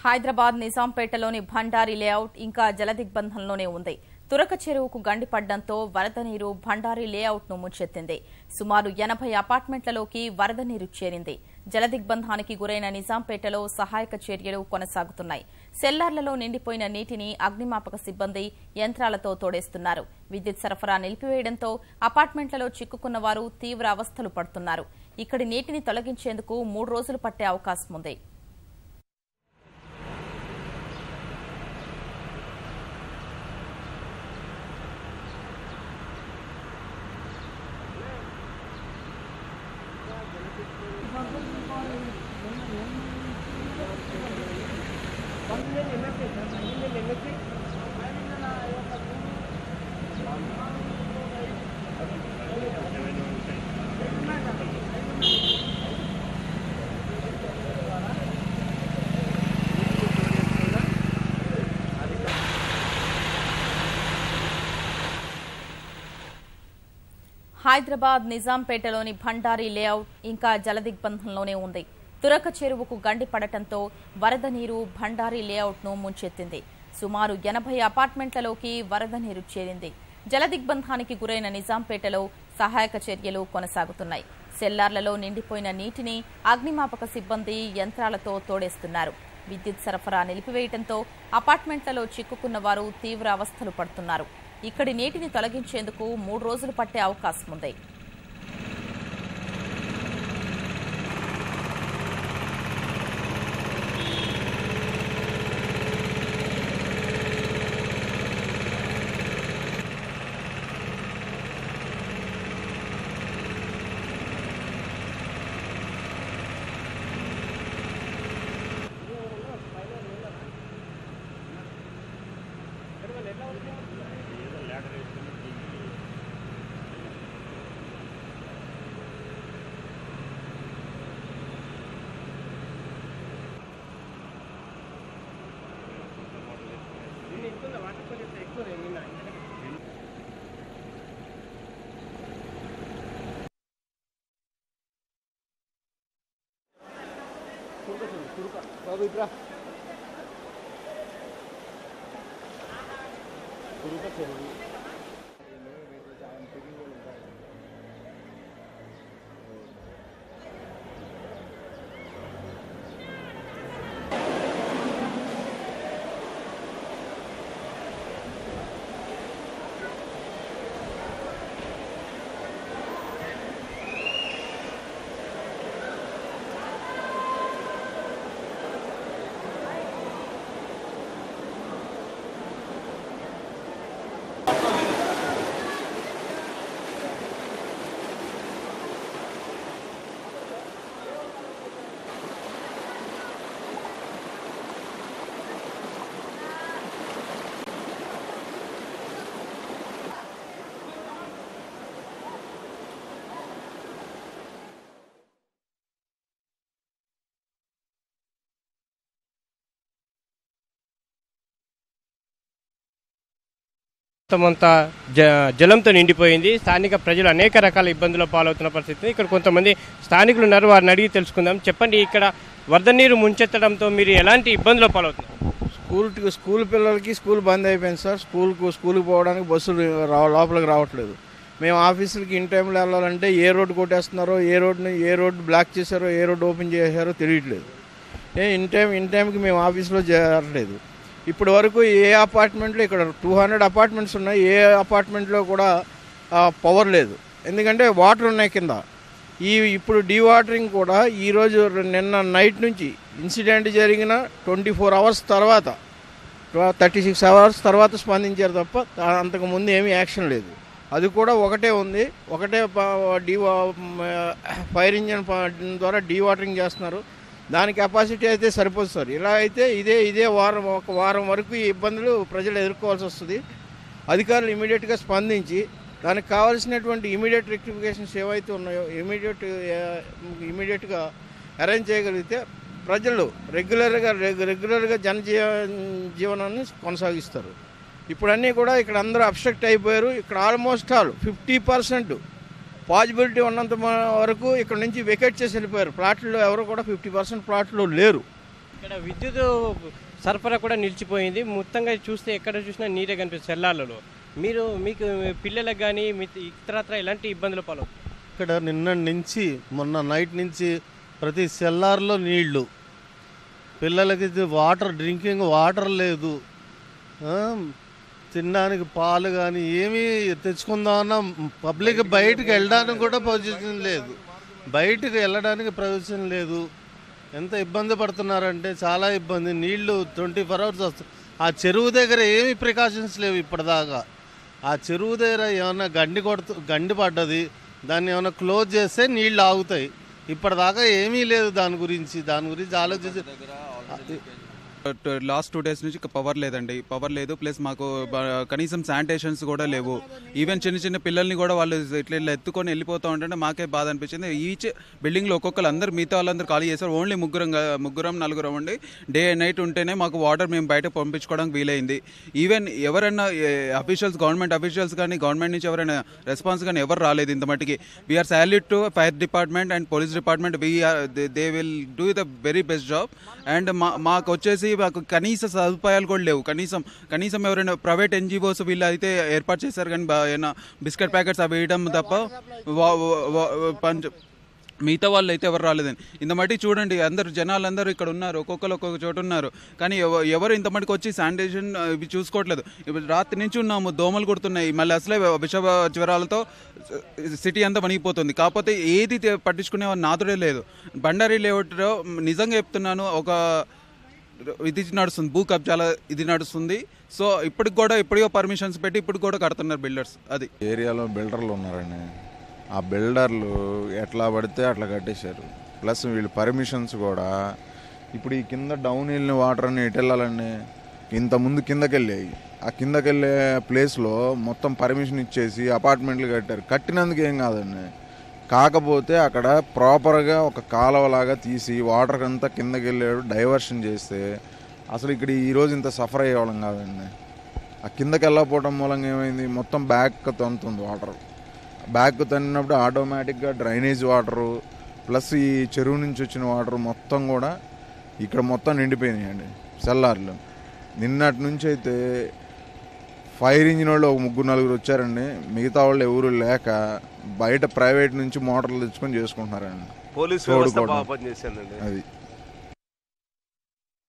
Hyderabad నిజాంపేటలోని Bhandari layout ఇంకా జలదిగ్బంధంలోనే ఉంది. తురక చెరువుకు గండిపడ్డంతో వరద నీరు భండారి లేఅవుట్ ను ముంచెత్తింది. సుమారు 80 అపార్ట్మెంట్లలోకి వరద నీరు చేరింది. జలదిగ్బంధానికి గురైన నిజాంపేటలో సహాయక చర్యలు కొనసాగుతున్నాయి. సెల్లార్లలో నిండిపోయిన నీటిని అగ్నిమాపక సిబ్బంది యంత్రాలతో తోడేస్తున్నారు. విద్యుత్ సరఫరా నిలిపివేయడంతో అపార్ట్మెంట్లలో చిక్కుకున్న వారు తీవ్ర అవస్థలు పడుతున్నారు. ఇక్కడి నీటిని తొలగించేందుకు 3 రోజులు పట్టే అవకాశం ఉంది. హైదరాబాద్ నిజాంపేటలోని భండారి లేఅవుట్ ఇంకా జలదిగ్బంధంలోనే ఉంది. తురక చెరువుకు గండిపడటంతో వరద నీరు భండారి లేఅవుట్ ను ముంచెత్తింది. సుమారు 80 అపార్ట్మెంట్లలోకి వరద నీరు చేరింది. జలదిగ్బంధానికి గురైన నిజాంపేటలో సహాయక చర్యలు కొనసాగుతున్నాయి. సెల్లార్లలో నిండిపోయిన నీటిని అగ్నిమాపక సిబ్బంది యంత్రాలతో తోడేస్తున్నారు. విద్యుత్ సరఫరా నిలిపివేయడంతో అపార్ట్మెంట్లలో చిక్కుకున్న వారు తీవ్ర అవస్థలు పడుతున్నారు. ఇక్కడి నీటిని తొలగించేందుకు 3 రోజులు పట్టే అవకాశం ఉంది. మొత్తమంతా జలంతో నిండిపోయింది. స్థానిక ప్రజలు అనేక రకాల ఇబ్బందుల పాలవుతున్న పరిస్థితి. ఇక్కడ కొంతమంది స్థానికులు ఉన్నారు, వారిని అడిగి తెలుసుకుందాం. చెప్పండి, ఇక్కడ వరద నీరు ముంచెత్తడంతో మీరు ఎలాంటి ఇబ్బందుల పాలవుతున్నారు? స్కూల్ పిల్లలకి స్కూల్ బంద్ అయిపోయింది సార్. స్కూల్కి పోవడానికి బస్సులు లోపలికి రావట్లేదు. మేము ఆఫీసులకి ఇన్ టైంలో వెళ్ళాలంటే ఏ రోడ్డు కొట్టేస్తున్నారో, ఏ రోడ్డు బ్లాక్ చేశారో, ఏ రోడ్డు ఓపెన్ చేశారో తెలియట్లేదు. ఇన్ టైంకి మేము ఆఫీస్లో చేరట్లేదు. ఇప్పటి వరకు ఏ అపార్ట్మెంట్లో, ఇక్కడ 200 అపార్ట్మెంట్స్ ఉన్నాయి, ఏ అపార్ట్మెంట్లో కూడా పవర్ లేదు. ఎందుకంటే వాటర్ ఉన్నాయి కింద. ఇప్పుడు డీవాటరింగ్ కూడా ఈరోజు నిన్న నైట్ నుంచి ఇన్సిడెంట్ జరిగిన 24 అవర్స్ తర్వాత 36 అవర్స్ తర్వాత స్పందించారు తప్ప అంతకుముందు ఏమీ యాక్షన్ లేదు. అది కూడా ఒకటే ఉంది, ఒకటే ఫైర్ ఇంజన్ ద్వారా డీవాటరింగ్ చేస్తున్నారు. దాని కెపాసిటీ అయితే సరిపోదు సార్. ఇలా అయితే ఇదే ఒక వారం వరకు ఈ ఇబ్బందులు ప్రజలు ఎదుర్కోవాల్సి వస్తుంది. అధికారులు ఇమీడియట్గా స్పందించి దానికి కావాల్సినటువంటి ఇమీడియట్ రెక్టిఫికేషన్స్ ఏవైతే ఉన్నాయో ఇమీడియట్గా అరేంజ్ చేయగలిగితే ప్రజలు రెగ్యులర్గా జీవనాన్ని కొనసాగిస్తారు. ఇప్పుడన్నీ కూడా ఇక్కడ అందరూ అబ్స్ట్రక్ట్ అయిపోయారు. ఇక్కడ ఆల్మోస్ట్ ఆల్ 50% పాజిబిలిటీ ఉన్నంత వరకు ఇక్కడ నుంచి వెకేట్ చేసి వెళ్ళిపోయారు. ప్లాట్లో ఎవరు కూడా 50% ప్లాట్లో లేరు. ఇక్కడ విద్యుత్ సరఫరా కూడా నిలిచిపోయింది. మొత్తంగా చూస్తే ఎక్కడ చూసినా నీరే కనిపిస్తుంది సెల్లార్లలో. మీకు పిల్లలకు కానీ ఇతరత్ర ఎలాంటి ఇబ్బందులు పాలవుతాయి? ఇక్కడ నిన్న నుంచి మొన్న నైట్ నుంచి ప్రతి సెల్లార్లో నీళ్లు, పిల్లలకి వాటర్, డ్రింకింగ్ వాటర్ లేదు, తినడానికి పాలు కానీ ఏమీ తెచ్చుకుందామన్నా పబ్లిక్ బయటికి వెళ్ళడానికి కూడా పొజిషన్ లేదు, బయటికి వెళ్ళడానికి ప్రొవిజన్ లేదు. ఎంత ఇబ్బంది పడుతున్నారంటే చాలా ఇబ్బంది. నీళ్లు 24 hours వస్తాయి. ఆ చెరువు దగ్గర ఏమి ప్రికాషన్స్ లేవు ఇప్పటిదాకా. ఆ చెరువు దగ్గర ఏమైనా గండి పడ్డది, దాన్ని ఏమైనా క్లోజ్ చేస్తే నీళ్ళు ఆగుతాయి. ఇప్పటిదాకా ఏమీ లేదు. దాని గురించి ఆలోచించి లాస్ట్ 2 days నుంచి పవర్ లేదండి, పవర్ లేదు. ప్లస్ మాకు కనీసం శానిటేషన్స్ కూడా లేవు. ఈవెన్ చిన్న పిల్లల్ని కూడా వాళ్ళు ఇట్లా ఎత్తుకొని వెళ్ళిపోతూ ఉంటే మాకే బాధ అనిపించింది. ఈచ్ బిల్డింగ్లో ఒక్కొక్కరు అందరు మిగతా వాళ్ళందరూ ఖాళీ చేశారు. ఓన్లీ ముగ్గురం నలుగురం ఉండి డే అండ్ నైట్ ఉంటేనే మాకు వాటర్ మేము బయట పంపించుకోవడానికి వీలైంది. ఈవెన్ ఎవరైనా అఫీషియల్స్, గవర్నమెంట్ అఫీషియల్స్ కానీ గవర్నమెంట్ నుంచి ఎవరైనా రెస్పాన్స్ కానీ ఎవరు రాలేదు ఇంత మట్టికి. We are salute to fire department and police department. They will do the very best job. And మాకు వచ్చేసి మాకు కనీస సదుపాయాలు కూడా లేవు. కనీసం ఎవరైనా ప్రైవేట్ NGOs వీళ్ళు అయితే ఏర్పాటు చేశారు, కానీ ఏమైనా బిస్కెట్ ప్యాకెట్స్ అవి వేయడం తప్ప మిగతా వాళ్ళు అయితే ఎవరు రాలేదని. ఇంత మట్టి చూడండి, జనాలందరూ ఇక్కడ ఉన్నారు, ఒక్కొక్కరు ఒక్కొక్క చోట ఉన్నారు, కానీ ఎవరు ఇంత మటుకు వచ్చి శానిటేషన్ ఇవి చూసుకోవట్లేదు. ఇప్పుడు రాత్రి నుంచి ఉన్నాము, దోమలు కొడుతున్నాయి, మళ్ళీ అసలే విష జ్వరాలతో సిటీ అంతా వణిగిపోతుంది. కాకపోతే ఏది పట్టించుకునే నాతుడే లేదు. బండారి లేఅవుట్లో నిజంగా చెప్తున్నాను, ఒక ఇది నడుస్తుంది, భూ కబ్జాల ఇది నడుస్తుంది. సో ఇప్పటికో పర్మిషన్స్ పెట్టి ఇప్పుడు కూడా కడుతున్నారు బిల్డర్స్. అది ఏరియాలో బిల్డర్లు ఉన్నారండి. ఆ బిల్డర్లు ఎట్లా పడితే అట్లా కట్టేశారు. ప్లస్ వీళ్ళు పర్మిషన్స్ కూడా ఇప్పుడు ఈ కింద డౌన్ వెళ్ళిన వాటర్ అని ఎటు వెళ్ళాలండి, ఇంతకుముందు కిందకి వెళ్ళాయి. ఆ కిందకి వెళ్ళే ప్లేస్లో మొత్తం పర్మిషన్ ఇచ్చేసి అపార్ట్మెంట్లు కట్టారు. కట్టినందుకు ఏం కాదండి, కాకపోతే అక్కడ ప్రాపర్గా ఒక కాలువలాగా తీసి వాటర్ అంతా కిందకి వెళ్ళాడు డైవర్షన్ చేస్తే అసలు ఇక్కడ ఈరోజు ఇంత సఫర్ అయ్యేవాళ్ళం కాదండి. ఆ కిందకి వెళ్ళకపోవడం మూలంగా ఏమైంది, మొత్తం బ్యాక్ తంతుంది వాటర్. బ్యాక్ తన్నినప్పుడు ఆటోమేటిక్గా డ్రైనేజ్ వాటరు ప్లస్ ఈ చెరువు నుంచి వచ్చిన వాటర్ మొత్తం కూడా ఇక్కడ మొత్తం నిండిపోయినాయండి సెల్లార్లు. నిన్నటి నుంచి అయితే ఫైర్ ఇంజిన్ వాళ్ళు ఒక 3-4 వచ్చారండి. మిగతా వాళ్ళు ఎవరు లేక బయట ప్రైవేట్ నుంచి మోటార్లు తెచ్చుకొని చేసుకుంటున్నారండి. పోలీసు వ్యవస్థ బాగా పనిచేసిందండి. అది